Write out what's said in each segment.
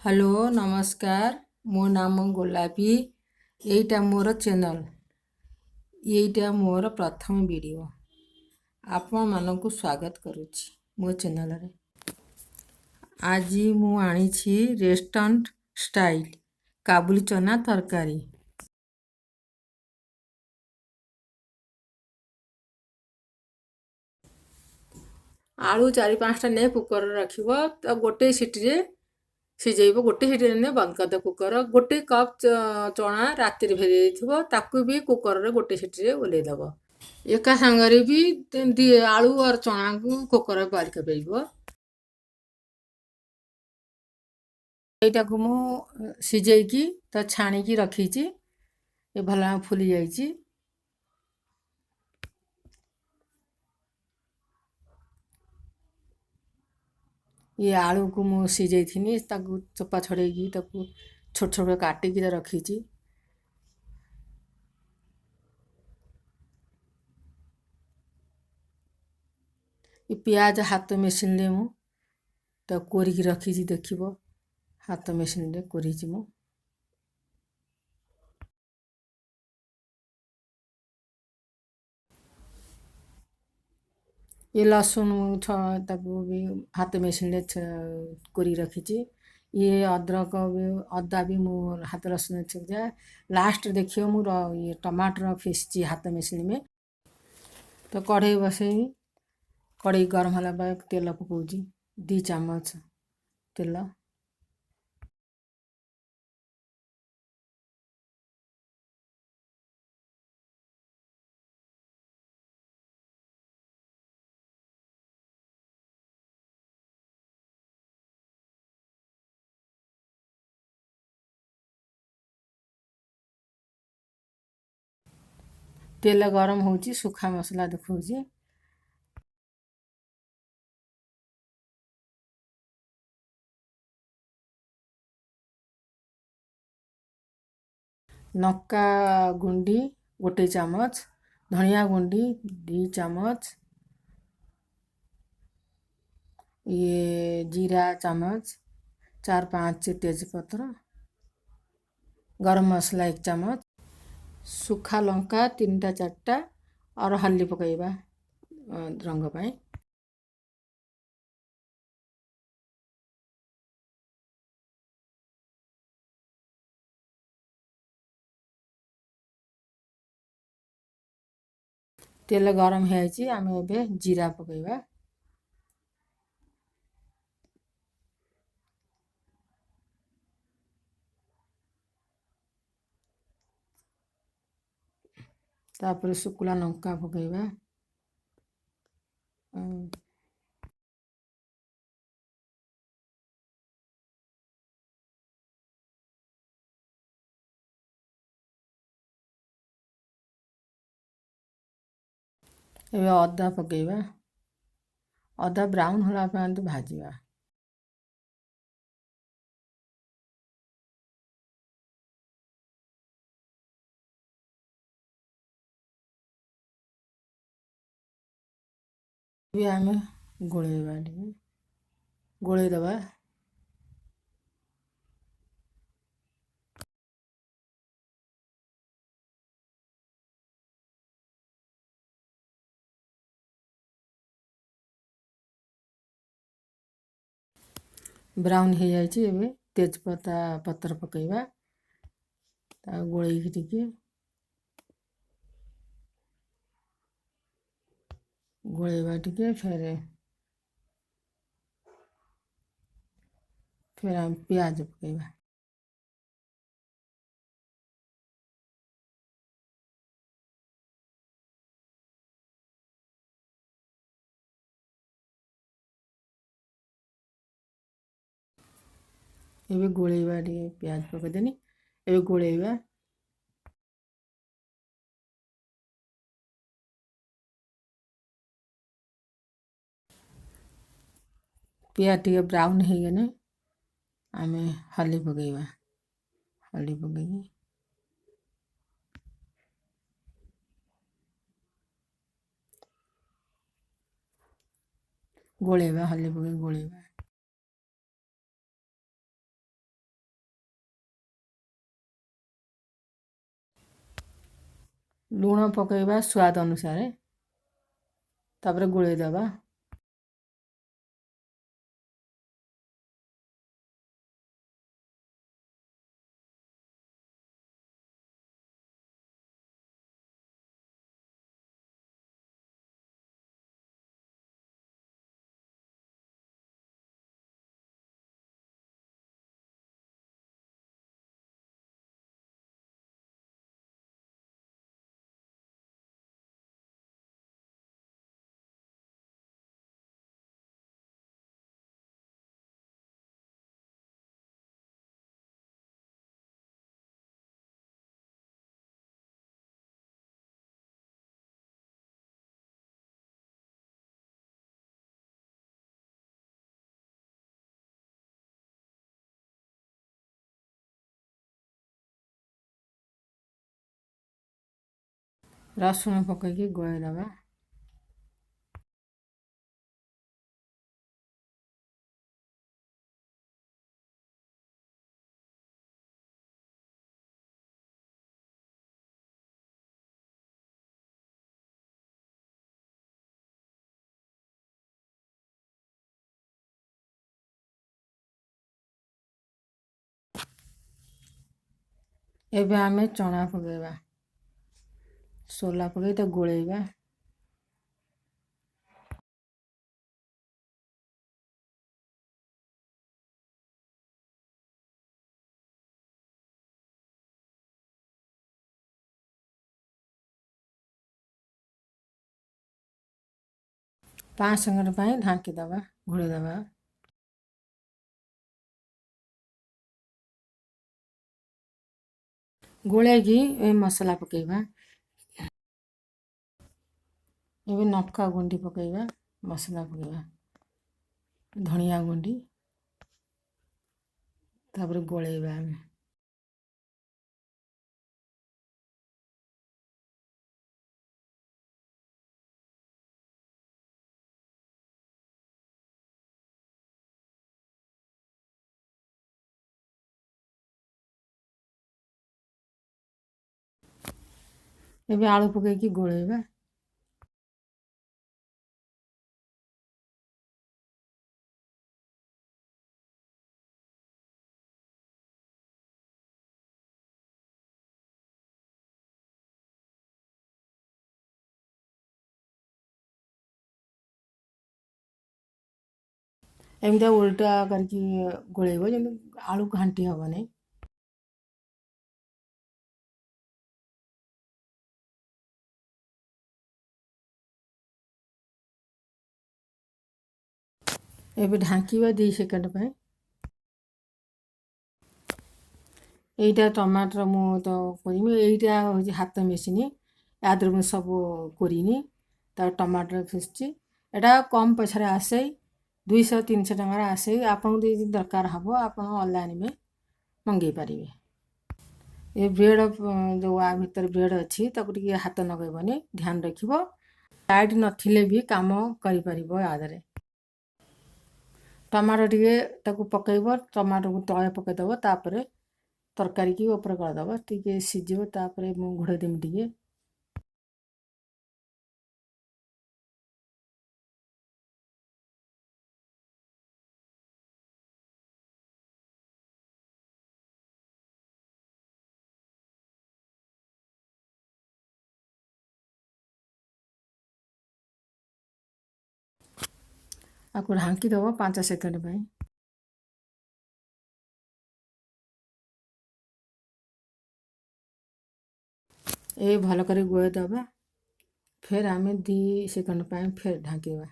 Hello नमस्कार मो नाम गोलापी यहीटा मोर चैनल यहीटा मोर प्रथम वीडियो आपण मानक स्वागत करुच्ची मो चैनल रे। आज मु आनी रेस्टोरेंट स्टाइल काबुली चना तरकारी। आलू 4-5टा ने कुकर रखिबो तो गोटे सीटी रे सीझेइबो। गोटे सीटी ने बंद कर दे कुकर। गोटे कप चना राति रे भेजे देइथिबो ताकू भी कुकर रे गोटे सीटी रे ओले दबो। एका संगरे भी आलू और चना को कुकर रे बाल के बेइबो। एटा को मु सीझेइ की त छाणी की रखीची ए भला फुली जाईची। ये आलू को मु सीझेइ थिनी ताकू चोपा छड़ेकी ताकू छोट छोट काटी की रखीची। ये प्याज हाथ मेसिन ले मु तो कोरी की रखीची देखिबो हाथ मेसिन रे कोरीची मु। ये लहसुन ताकू भी हाथ मेसिन रे कोरी रखीची। ये अदरक भी अदा भी मु हाथ रसुन छेजा। लास्ट देखियो मु ये टमाटर पीसची हाथ मेसिन में। तो कढ़ाई बसई कढ़ाई गरम होला बाद तेल पकाउची 2 चम्मच तेल। तेल गरम होची सुखा मसला देखौची। नक्का गुंडी 1 चम्मच, धनिया गुंडी 2 चम्मच, ये जीरा चम्मच, 4-5 तेजपत्र, गरम मसला 1 चम्मच, सुखा लंका 3-4टा और हल्दी पकाइबा रंग पाई। तेल गरम हेची आमे एबे जीरा पकाइबा। तापर सुकुला लंका पकाइबा। एबे अदा पकाइबा। अदा ब्राउन होला पर्यंत भाजिबा। ये आमे गोळेइबा ଟିକେ गोळेइ दबा। ब्राउन हो जाइए एबे तेजपत्ता पत्र पकाइबा गोलैकी टिके गोलैबा टिके फिर हम प्याज पकाइबा। एबे गोलैबा टिके प्याज पकाइदेनी एबे गोलैबा। प्याज टिके ब्राउन हो गने आमे हल्दी पकाइबा। हल्दी पकाइकी गोलैबा हल्दी पकाइ गोलैबा। ଲୁଣ ପକାଇବା ସ୍ୱାଦ ଅନୁସାରେ, ତାପରେ ଗୋଳେଇ ଦେବା। ରସୁଣ ପକାଇକି ଗୋଳେଇ ଦେବା। ଏବେ ଆମେ ଚଣା ପକାଇବା, ସୋଲା ପକାଇ ତାକୁ ଗୋଳେଇବା। ପାଞ୍ଚ ମିନିଟ୍ ପାଇଁ ଢାଙ୍କି ଦେବା, ଘୋଡ଼େଇ ଦେବା। ଗୋଳେଇକି ଏ ମସଲା ପକାଇବା। ଏବେ ଲଙ୍କା ଗୁଣ୍ଡି ପକାଇବା, ମସଲା ପକାଇବା, ଧନିଆ ଗୁଣ୍ଡି, ତାପରେ ଗୋଳେଇବା ଆମେ। ଏବେ ଆଳୁ ପକାଇକି ଗୋଳେଇବା। ଏମିତି ଓଲଟା କରିକି ଗୋଳେଇବ ଯେମିତି ଆଳୁ ଘାଣ୍ଟି ହେବନି। ଏବେ ଢାଙ୍କିବା 2 ସେକେଣ୍ଡ ପାଇଁ। এইটা ଟମାଟର ମୁଁ ତ କରିମି, এইଟା ହେଉଛି ହାତ ମେସିନ୍, ୟା ଦେହରେ ମୁଁ ସବୁ କରିନି। ତାପରେ ଟମାଟର ଫିସୁଛି, ଏଇଟା କମ୍ ପଇସାରେ ଆସେ, 200-300 ଟଙ୍କାରେ ଆସେ। ଆପଣଙ୍କୁ ଯଦି ଦରକାର ହେବ ଆପଣ ଅନଲାଇନ୍ରେ ମଗାଇ ପାରିବେ। ଏ ବ୍ରେଡ଼ ଯେଉଁ ଆ ଭିତରେ ବ୍ରେଡ଼ ଅଛି ତାକୁ ଟିକେ ହାତ ଲଗାଇବନି, ଧ୍ୟାନ ରଖିବ। ଲାଇଟ୍ ନଥିଲେ ବି କାମ କରିପାରିବ ୟା ଦେହରେ। ଟମାଟୋ ଟିକେ ତାକୁ ପକାଇବ, ଟମାଟୋକୁ ତଳେ ପକାଇଦେବ, ତାପରେ ତରକାରୀକି ଉପରେ କରିଦେବ, ଟିକେ ସିଝିବ, ତାପରେ ମୁଁ ଘୋଡ଼େଇ ଦେମି ଟିକେ। ଆକୁ ଢାଙ୍କି ଦେବ 5 ସେକେଣ୍ଡ ପାଇଁ। ଏ ଭଲ କରି ଗୋଳେଇ ଦେବା, ଫେର ଆମେ 2 ସେକେଣ୍ଡ ପାଇଁ ଫେର ଢାଙ୍କିବା।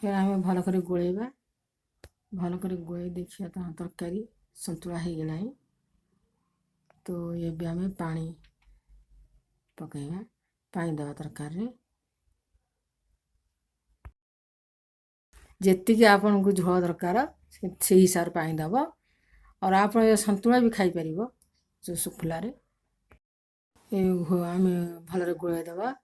ଫେର ଆମେ ଭଲ କରି ଗୋଳେଇବା, ଭଲ କରି ଗୋଳେଇ ଦେଖିବା ତ ତରକାରୀ ସନ୍ତୁଳା ହେଇଗଲାଣି। ତ ଏବେ ଆମେ ପାଣି ପକାଇବା, ପାଣି ଦେବା ତରକାରୀରେ। ଯେତିକି ଆପଣଙ୍କୁ ଝୋଳ ଦରକାର ସେଇ ହିସାବରେ ପାଣି ଦେବ। और आप सन्तुला भी खाईपर जो शुखलारे आम भलरे गोलैदेवा।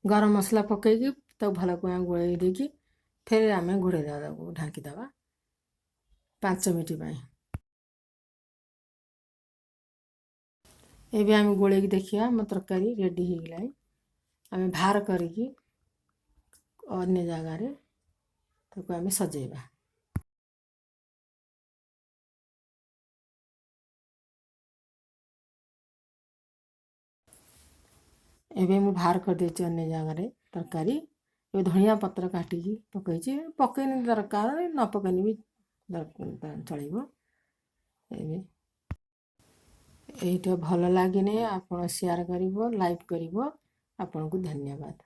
गरम मसला पकईकी तब भल गोल देकी फिर आम घोड़े ढांकीदेवा 5 मिनट। एबे आम गोलैकी देखिया मो तरकारी रेडी हो गला। आम बाहर करिकी अन्य जगार ताको आम सजेबा। एबे मु बाहर कर देछि अन्य जगार तरकारी। एबे धनिया पत्र काटिकी पकईछि पकईनी दरकार न पकईनी भी चलिबो। एबे এইটা ଭଲ ଲାଗିନେ ଆପଣ ସେୟାର କରିବ ଲାଇକ୍ କରିବ। ଆପଣଙ୍କୁ ଧନ୍ୟବାଦ।